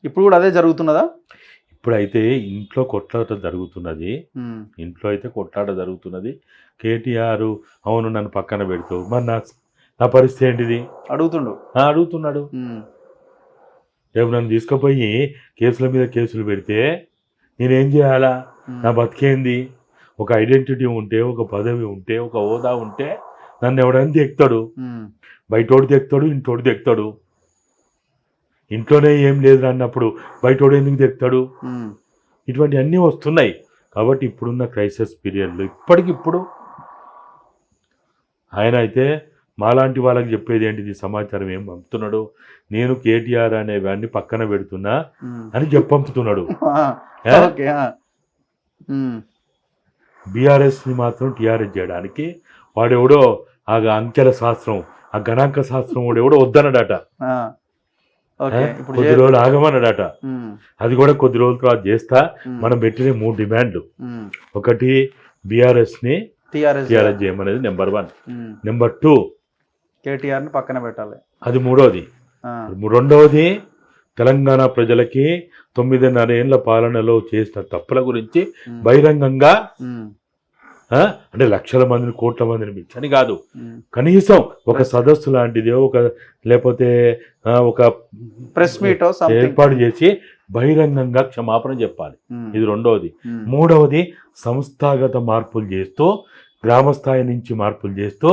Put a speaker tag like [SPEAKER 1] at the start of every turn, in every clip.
[SPEAKER 1] ఇప్పుడు కూడా అదే జరుగుతున్నదా?
[SPEAKER 2] ఇప్పుడైతే ఇంట్లో కొట్లాట జరుగుతున్నది.
[SPEAKER 1] హ్మ్.
[SPEAKER 2] ఇంట్లో అయితే కొట్లాట జరుగుతున్నది. కేటీఆర్ అవును నన్ను పక్కన పెడుతూ మరి నా పరిస్థితి ఏంటిది?
[SPEAKER 1] అడుగుతుండు.
[SPEAKER 2] అడుగుతున్నాడు.
[SPEAKER 1] హ్మ్.
[SPEAKER 2] రేపు నన్ను తీసుకుపోయి కేసుల మీద కేసులు పెడితే నేనేం చేయాలా? నా
[SPEAKER 1] హ్మ్.
[SPEAKER 2] బతికేంది? ఒక ఐడెంటిటీ ఉంటే, ఒక పదవి ఉంటే, ఒక హోదా ఉంటే నన్ను ఎవడైనా తెక్తాడు.
[SPEAKER 1] హ్మ్.
[SPEAKER 2] బయటోడు తెక్తాడు, ఇంటోడు తెక్తాడు. ఇంట్లోనే ఏం లేదు అన్నప్పుడు బయటోడు ఎందుకు తెక్తాడు?
[SPEAKER 1] హ్మ్.
[SPEAKER 2] ఇటువంటివన్నీ వస్తున్నాయి. కాబట్టి ఇప్పుడున్న క్రైసిస్ పీరియడ్లో ఇప్పటికిప్పుడు ఆయన అయితే మాలాంటి వాళ్ళకి చెప్పేది ఏంటిది? సమాచారం ఏం పంపుతున్నాడు? నేను కేటీఆర్ అనే వాడిని పక్కన పెడుతున్నా
[SPEAKER 1] హ్మ్.
[SPEAKER 2] అని పంపుతున్నాడు.
[SPEAKER 1] ఆ!
[SPEAKER 2] ఏ?
[SPEAKER 1] ఓకే. ఆ! హ్మ్.
[SPEAKER 2] బీఆర్ఎస్ని మాత్రం టీఆర్ఎస్ చేయడానికి వాడెవడో ఆ అంకెల శాస్త్రం, ఆ గణాంక శాస్త్రం వాడెవడో వద్దన్నాడట.
[SPEAKER 1] ఆ! ఓకే. ఇప్పుడు
[SPEAKER 2] కొద్ది
[SPEAKER 1] చేయొద్దు.
[SPEAKER 2] రోజులు ఆగమన్నాడట.
[SPEAKER 1] హ్మ్.
[SPEAKER 2] అది కూడా కొద్ది రోజుల తర్వాత చేస్తా.
[SPEAKER 1] హ్మ్.
[SPEAKER 2] మనం పెట్టిన 3 డిమాండ్లు.
[SPEAKER 1] హ్మ్.
[SPEAKER 2] ఒకటి బీఆర్ఎస్ని
[SPEAKER 1] టీఆర్ఎస్
[SPEAKER 2] టీఆర్ఎస్ చేయమనేది నెంబర్ 1.
[SPEAKER 1] హ్మ్.
[SPEAKER 2] నెంబర్ 2
[SPEAKER 1] కేటీఆర్‌ని పక్కన పెట్టాలి.
[SPEAKER 2] అది మూడోది.
[SPEAKER 1] ఆ!
[SPEAKER 2] రెండవది తెలంగాణ ప్రజలకి 9.5 ఏళ్ల పాలనలో చేసిన తప్పుల గురించి
[SPEAKER 1] హ్మ్.
[SPEAKER 2] బహిరంగంగా
[SPEAKER 1] హ్మ్.
[SPEAKER 2] అంటే లక్షల మందిని, కోట్ల మందిని పిలిచని కాదు.
[SPEAKER 1] హ్మ్.
[SPEAKER 2] కనీసం ఒక సదస్సు లాంటిదో లేకపోతే ఒక
[SPEAKER 1] ప్రెస్ మీటో సంథింగ్.
[SPEAKER 2] ఏర్పాటు చేసి బహిరంగంగా క్షమాపణ చెప్పాలి.
[SPEAKER 1] హ్మ్.
[SPEAKER 2] ఇది రెండవది.
[SPEAKER 1] హ్మ్.
[SPEAKER 2] మూడవది సంస్థాగత మార్పులు చేస్తూ, గ్రామ స్థాయి నుంచి మార్పులు చేస్తూ,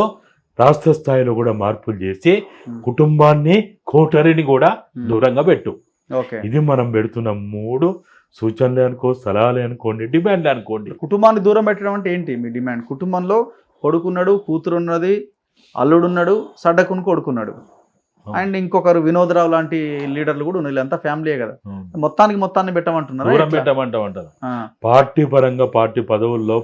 [SPEAKER 2] రాష్ట్ర స్థాయిలో కూడా మార్పులు చేసి
[SPEAKER 1] హ్మ్.
[SPEAKER 2] కుటుంబాన్ని, కోటరిని కూడా దూరంగా పెట్టు.
[SPEAKER 1] ఓకే.
[SPEAKER 2] ఇది మనం పెడుతున్న 3 సూచనలే అనుకో, సలహాలే అనుకోండి, డిమాండ్లే అనుకోండి.
[SPEAKER 1] కుటుంబాన్ని దూరం పెట్టడం అంటే ఏంటి మీ డిమాండ్? కుటుంబంలో కొడుకున్నాడు, కూతురున్నది, అల్లుడున్నాడు, సడ్డకుని కొడుకున్నాడు. అండ్ ఇంకొకరు వినోద్‌రావు లాంటి లీడర్లు కూడా ఉన్నారు. వీళ్ళంతా ఫ్యామిలీయే కదా! మొత్తాన్ని పెట్టమంటున్నారా?
[SPEAKER 2] దూరం
[SPEAKER 1] ఎట్లా?
[SPEAKER 2] పెట్టమంటారు.
[SPEAKER 1] ఆ!
[SPEAKER 2] పార్టీ పరంగా పార్టీ పదవుల్లో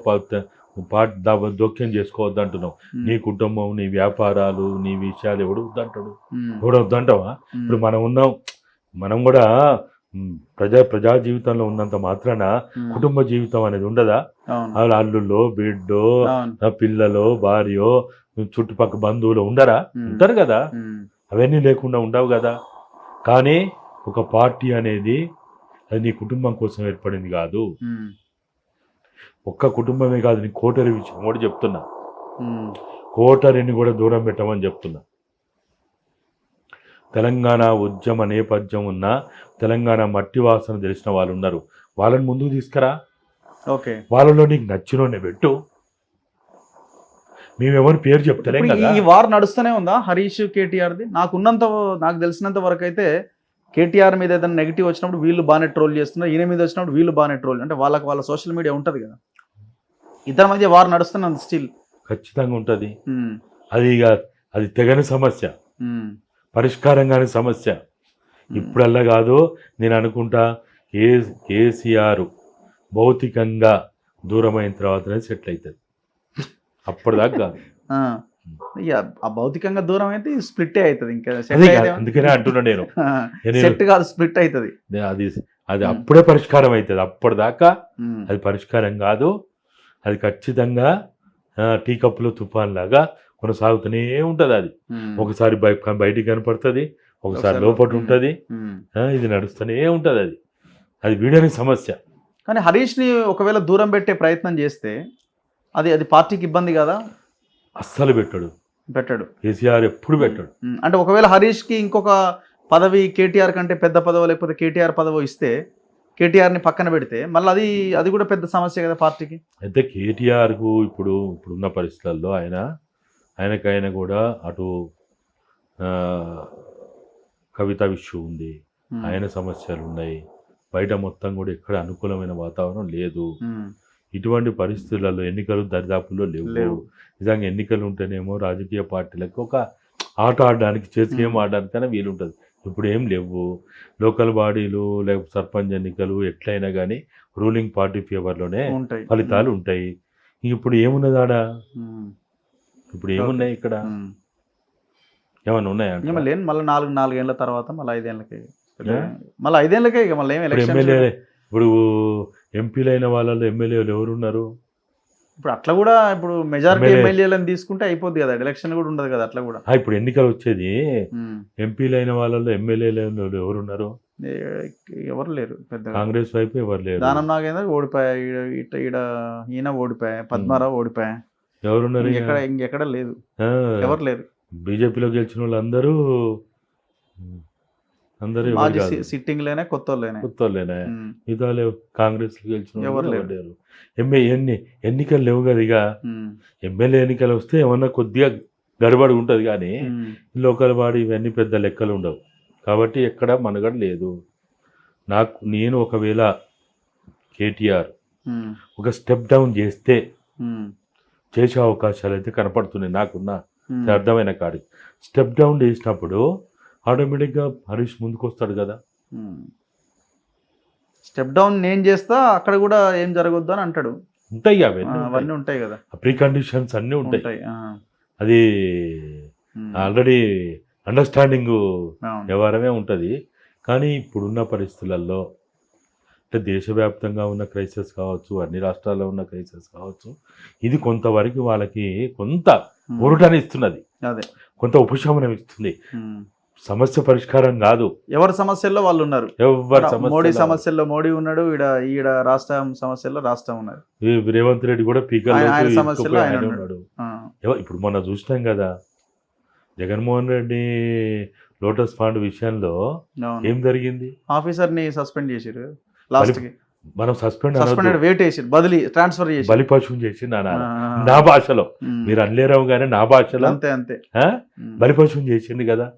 [SPEAKER 2] జోక్యం చేసుకోవద్దు అంటున్నావు.
[SPEAKER 1] హ్మ్.
[SPEAKER 2] నీ కుటుంబం, నీ వ్యాపారాలు, నీ విషయాలు ఎవడు వద్దంటాడు?
[SPEAKER 1] హ్మ్.
[SPEAKER 2] ఎవడు వద్దంటావా?
[SPEAKER 1] హ్మ్.
[SPEAKER 2] ఇప్పుడు మనం ఉన్నాం. మనం కూడా ప్రజా జీవితంలో ఉన్నంత మాత్రాన
[SPEAKER 1] హ్మ్.
[SPEAKER 2] కుటుంబ జీవితం అనేది ఉండదా?
[SPEAKER 1] అవును.
[SPEAKER 2] వాళ్ళ అల్లుల్లో, బిడ్డో,
[SPEAKER 1] అవును.
[SPEAKER 2] పిల్లలో, భార్యో, చుట్టుపక్కల బంధువులు ఉండరా?
[SPEAKER 1] హ్మ్.
[SPEAKER 2] ఉంటారు కదా!
[SPEAKER 1] హ్మ్.
[SPEAKER 2] అవన్నీ లేకుండా ఉండవు కదా! కానీ ఒక పార్టీ అనేది అది నీ కుటుంబం కోసం ఏర్పడింది కాదు.
[SPEAKER 1] హ్మ్.
[SPEAKER 2] ఒక్క కుటుంబమే కాదు, నీ కోటరి విషయం కూడా చెప్తున్నా.
[SPEAKER 1] హ్మ్.
[SPEAKER 2] కోటరిని కూడా దూరం పెట్టమని చెప్తున్నా. తెలంగాణ ఉద్యమ నేపథ్యం ఉన్న, తెలంగాణ మట్టి వాసన తెలిసిన వాళ్ళు ఉన్నారు. వాళ్ళని ముందుకు తీసుకురా.
[SPEAKER 1] ఓకే.
[SPEAKER 2] వాళ్ళలో నీకు నచ్చినోనే పెట్టు. మేమెవరి పేరు చెప్తలేం
[SPEAKER 1] ఇప్పుడు
[SPEAKER 2] కదా.
[SPEAKER 1] ఈ వార్ నడుస్తూనే ఉందా హరీష్, కేటీఆర్‌ది? నాకు తెలిసినంత వరకైతే కేటీఆర్ మీద ఏదైనా నెగెటివ్ వచ్చినప్పుడు వీళ్ళు బానే ట్రోల్ చేస్తున్నారు. ఈయన మీద వచ్చినప్పుడు వీళ్ళు బానే ట్రోల్ అంటే వాళ్ళ సోషల్ మీడియా ఉంటది కదా! ఇద్దరి మధ్య వార్ నడుస్తూనే ఉంది స్టిల్.
[SPEAKER 2] ఖచ్చితంగా ఉంటుంది.
[SPEAKER 1] హ్మ్.
[SPEAKER 2] అది ఇక అది తెగని సమస్య,
[SPEAKER 1] హ్మ్.
[SPEAKER 2] పరిష్కారం కాని సమస్య.
[SPEAKER 1] హ్మ్.
[SPEAKER 2] ఇప్పుడల్లా కాదు, నేను అనుకుంటా కేసీఆర్ భౌతికంగా దూరమైన తర్వాతనే సెటిల్ అవుతుంది. అప్పటిదాకా కాదు.
[SPEAKER 1] ఆ! ఇగ ఆ భౌతికంగా దూరం అయితే స్ప్లిట్టే అయితది. ఇంకా
[SPEAKER 2] అదే
[SPEAKER 1] సెట్ అయితే
[SPEAKER 2] అందుకనే అంటున్నా నేను. నేను
[SPEAKER 1] సెట్ కాదు స్ప్లిట్ అయితది.
[SPEAKER 2] అది అది
[SPEAKER 1] హ్మ్.
[SPEAKER 2] అప్పుడే పరిష్కారం అవుతుంది. అప్పటిదాకా
[SPEAKER 1] హ్మ్.
[SPEAKER 2] అది పరిష్కారం కాదు. అది ఖచ్చితంగా టీ కప్పులో తుఫాన్ లాగా కొనసాగుతూనే ఉంటుంది. అది
[SPEAKER 1] హ్మ్.
[SPEAKER 2] ఒకసారి బయటికి కనపడుతుంది, ఒకసారి లోపల ఉంటుంది.
[SPEAKER 1] హ్మ్.
[SPEAKER 2] ఇది నడుస్తూనే ఉంటుంది. అది వీడని సమస్య.
[SPEAKER 1] కానీ హరీష్‌ని ఒకవేళ దూరం పెట్టే ప్రయత్నం చేస్తే అది పార్టీకి ఇబ్బంది కాదా?
[SPEAKER 2] అస్సలు పెట్టడు.
[SPEAKER 1] పెట్టడు.
[SPEAKER 2] కేసీఆర్ ఎప్పుడు పెట్టడు.
[SPEAKER 1] అంటే ఒకవేళ హరీష్‌కి ఇంకొక పదవి కేటీఆర్ కంటే పెద్ద పదవో లేకపోతే కేటీఆర్ పదవో ఇస్తే కేటీఆర్‌ని పక్కన పెడితే మళ్ళీ అది కూడా పెద్ద సమస్య కదా పార్టీకి.
[SPEAKER 2] అయితే కేటీఆర్కు ఇప్పుడున్న పరిస్థితుల్లో ఆయనకైనా కూడా అటు కవిత ఇష్యూ ఉంది,
[SPEAKER 1] హ్మ్.
[SPEAKER 2] ఆయన సమస్యలు ఉన్నాయి, బయట మొత్తం కూడా ఎక్కడ అనుకూలమైన వాతావరణం లేదు.
[SPEAKER 1] హ్మ్.
[SPEAKER 2] ఇటువంటి పరిస్థితులలో ఎన్నికలు దరిదాపుల్లో లేవు. నిజంగా ఎన్నికలు ఉంటేనేమో రాజకీయ పార్టీలకు ఒక ఆట ఆడడానికి, చేసి గేమ్ ఆడడానికైనా వీలుంటుంది. ఇప్పుడు ఏం లేవు. లోకల్ బాడీలు లేకపోతే సర్పంచ్ ఎన్నికలు ఎట్లయినా కానీ రూలింగ్ పార్టీ ఫేవర్లోనే
[SPEAKER 1] ఉంటాయి.
[SPEAKER 2] ఫలితాలు ఉంటాయి. ఇప్పుడు ఏమున్నది ఆడ?
[SPEAKER 1] హ్మ్.
[SPEAKER 2] ఇప్పుడు ఏమున్నాయి ఇక్కడ?
[SPEAKER 1] హ్మ్.
[SPEAKER 2] ఏమన్నా ఉన్నాయంట?
[SPEAKER 1] ఇక మళ్ళీ మళ్ళీ 4 ఏళ్ల తర్వాత మళ్ళీ 5 ఏళ్ళకి మళ్ళీ 5 ఏళ్ళకే ఇక మళ్ళీ ఏం
[SPEAKER 2] ఇప్పుడు
[SPEAKER 1] ఎలక్షన్స్
[SPEAKER 2] ఇప్పుడు ఎంపీలైన వాళ్ళలో ఎమ్మెల్యేలు ఎవరున్నారు?
[SPEAKER 1] ఇప్పుడు అట్లా కూడా ఇప్పుడు మెజారిటీ
[SPEAKER 2] ఎమ్మెల్యే
[SPEAKER 1] ఎమ్మెల్యేలను తీసుకుంటే అయిపోద్ది కదా! ఎలక్షన్ కూడా ఉండదు కదా అట్లా కూడా.
[SPEAKER 2] ఇప్పుడు ఎన్నికలు వచ్చేది
[SPEAKER 1] హ్మ్.
[SPEAKER 2] ఎంపీలైన వాళ్ళలో ఎమ్మెల్యేలు ఎవరున్నారు?
[SPEAKER 1] ఎవరు లేరు పెద్దగా.
[SPEAKER 2] కాంగ్రెస్ వైపు ఎవరు లేరు.
[SPEAKER 1] దానం నాగేందర్ ఓడిపోయా, ఈడ ఈయన ఓడిపోయా, పద్మారావు ఓడిపోయా,
[SPEAKER 2] ఎవరున్నారు ఇక?
[SPEAKER 1] ఇంకెక్కడ లేదు,
[SPEAKER 2] ఆ,
[SPEAKER 1] ఎవరు లేరు.
[SPEAKER 2] బీజేపీలో గెలిచిన వాళ్ళందరూ అందరూ ఎవరు
[SPEAKER 1] మాజీ
[SPEAKER 2] కాదు.
[SPEAKER 1] సిట్టింగ్ లేనే, కొత్త వాళ్ళేనే.
[SPEAKER 2] కొత్తోళ్ళేనా? మిగతా లేవు. కాంగ్రెస్ గెలిచిన వాళ్ళు
[SPEAKER 1] ఎవరు
[SPEAKER 2] ఎవరు లేరు. ఎన్నికలు లేవు కదా ఇక. ఎమ్మెల్యే ఎన్నికలు వస్తే ఏమన్నా కొద్దిగా గడబడి ఉంటుంది కానీ లోకల్ బాడీ ఇవన్నీ పెద్ద లెక్కలు ఉండవు. కాబట్టి ఎక్కడ మనుగడ లేదు. నేను ఒకవేళ కేటీఆర్ ఒక స్టెప్ డౌన్ చేస్తే చేసే అవకాశాలు అయితే కనపడుతున్నాయి నాకున్న అర్థమైన కాడికి. స్టెప్ డౌన్ చేసినప్పుడు ఆటోమేటిక్గా హరీష్ ముందుకు వస్తాడు కదా.
[SPEAKER 1] స్టెప్ డౌన్ నేను చేస్తా, అక్కడ కూడా ఏం జరగొద్దు అని అంటాడు.
[SPEAKER 2] ఉంటాయి
[SPEAKER 1] అవన్నీ ఉంటాయి కదా,
[SPEAKER 2] ప్రీ కండిషన్స్ అన్నీ ఉంటాయి.
[SPEAKER 1] ఉంటాయి.
[SPEAKER 2] అది ఆల్రెడీ అండర్స్టాండింగ్ వ్యవహారమే ఉంటుంది. కానీ ఇప్పుడున్న పరిస్థితులలో అంటే దేశవ్యాప్తంగా ఉన్న క్రైసిస్ కావచ్చు, అన్ని రాష్ట్రాల్లో ఉన్న క్రైసిస్ కావచ్చు, ఇది కొంతవరకు వాళ్ళకి కొంత ఊరటని ఇస్తున్నది,
[SPEAKER 1] అదే
[SPEAKER 2] కొంత ఉపశమనం ఇస్తుంది. సమస్య పరిష్కారం కాదు.
[SPEAKER 1] ఎవరి సమస్యల్లో వాళ్ళు ఉన్నారు. మోడీ సమస్యల్లో మోడీ ఉన్నాడు, ఈడ రాష్ట్రం సమస్యల్లో రాష్ట్రం ఉన్నారు.
[SPEAKER 2] రేవంత్ రెడ్డి కూడా
[SPEAKER 1] ఆయన సమస్యల్లో ఆయన
[SPEAKER 2] ఉన్నాడు. ఇప్పుడు మొన్న చూసినాం కదా, జగన్మోహన్ రెడ్డి లోటస్ ఫండ్ విషయంలో ఏం జరిగింది?
[SPEAKER 1] ఆఫీసర్ ని సస్పెండ్ చేసిరు. లాస్ట్ కి
[SPEAKER 2] మనం సస్పెండ్
[SPEAKER 1] వెయిట్ చేసి బదిలీ ట్రాన్స్ఫర్ చేసి
[SPEAKER 2] బలిపశువు చేసి నా భాషలో మీరు అనలేరావు కానీ నా భాషలో
[SPEAKER 1] అంతే
[SPEAKER 2] బలిపశువు చేసింది కదా.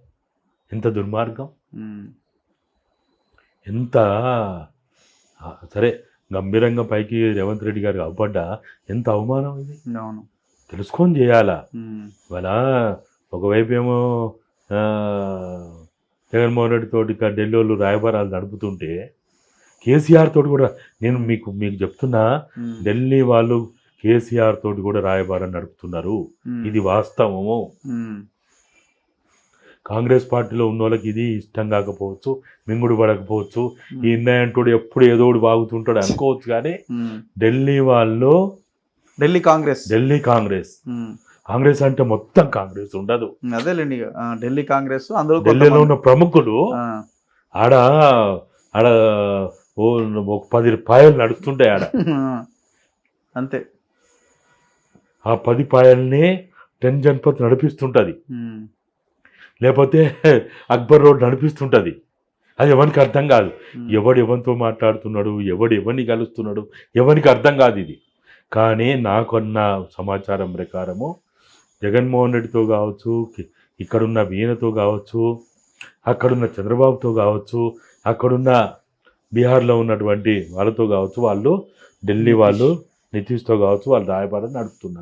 [SPEAKER 2] ఎంత దుర్మార్గం, ఎంత సరే గంభీరంగా పైకి రేవంత్ రెడ్డి గారికి అవపడ్డా ఎంత అవమానం ఇది. తెలుసుకొని చేయాలా. ఇవాళ ఒకవైపు ఏమో జగన్మోహన్ రెడ్డి తోటి ఢిల్లీ వాళ్ళు రాయబారాలు నడుపుతుంటే కేసీఆర్ తోటి కూడా నేను మీకు చెప్తున్నా, ఢిల్లీ వాళ్ళు కేసీఆర్ తోటి కూడా రాయబారం నడుపుతున్నారు. ఇది వాస్తవము. కాంగ్రెస్ పార్టీలో ఉన్న వాళ్ళకి ఇది ఇష్టం కాకపోవచ్చు, మింగుడు పడకపోవచ్చు, ఈ ఇండియన్ తోడు ఎప్పుడు ఏదో బాగుతుంటాడు అనుకోవచ్చు. కానీ ఢిల్లీ వాళ్ళు
[SPEAKER 1] ఢిల్లీ
[SPEAKER 2] కాంగ్రెస్ అంటే మొత్తం కాంగ్రెస్ ఉండదు.
[SPEAKER 1] అదేలేండి, ఢిల్లీ కాంగ్రెస్. అందులో
[SPEAKER 2] ఢిల్లీలో ఉన్న ప్రముఖులు ఆడ ఆడ ఒక 10 పాయలు నడుస్తుంటాయి ఆడ.
[SPEAKER 1] అంతే,
[SPEAKER 2] ఆ 10 పాయల్ని 10 జన్పత్ నడిపిస్తుంటది, లేకపోతే అక్బర్ రోడ్ నడిపిస్తుంటది. అది ఎవరికి అర్థం కాదు. ఎవరితో మాట్లాడుతున్నాడు, ఎవరిని కలుస్తున్నాడు, ఎవరికి అర్థం కాదు ఇది. కానీ నాకున్న సమాచారం ప్రకారము జగన్మోహన్ రెడ్డితో కావచ్చు, ఇక్కడున్న వీణతో కావచ్చు, అక్కడున్న చంద్రబాబుతో కావచ్చు, అక్కడున్న బీహార్లో ఉన్నటువంటి వాళ్ళతో కావచ్చు, వాళ్ళు ఢిల్లీ వాళ్ళు నితీష్తో కావచ్చు, వాళ్ళు రాయబారం నడుపుతున్నారు.